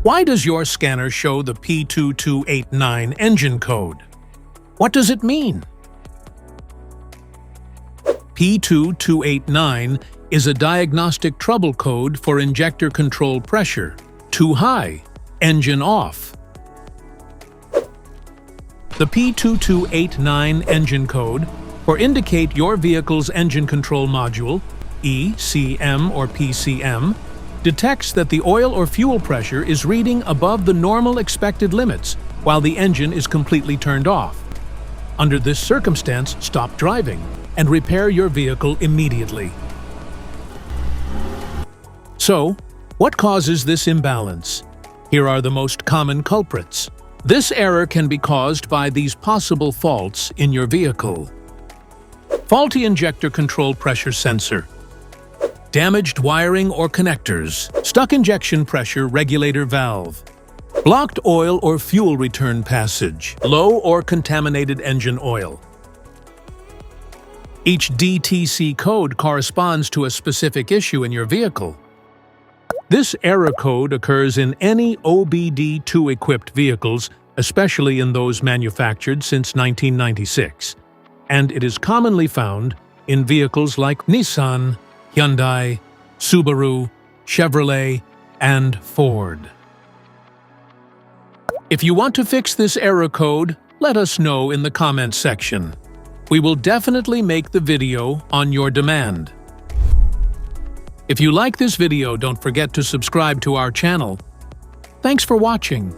Why does your scanner show the P2289 engine code? What does it mean? P2289 is a diagnostic trouble code for injector control pressure. Too high, engine off. The P2289 engine code, or indicate your vehicle's engine control module, ECM or PCM, detects that the oil or fuel pressure is reading above the normal expected limits while the engine is completely turned off. Under this circumstance, stop driving and repair your vehicle immediately. So, what causes this imbalance? Here are the most common culprits. This error can be caused by these possible faults in your vehicle. Faulty injector control pressure sensor, damaged wiring or connectors, stuck injection pressure regulator valve, blocked oil or fuel return passage, low or contaminated engine oil. Each DTC code corresponds to a specific issue in your vehicle. This error code occurs in any OBD2-equipped vehicles, especially in those manufactured since 1996, and it is commonly found in vehicles like Nissan, Hyundai, Subaru, Chevrolet, and Ford. If you want to fix this error code, let us know in the comments section. We will definitely make the video on your demand. If you like this video, don't forget to subscribe to our channel. Thanks for watching.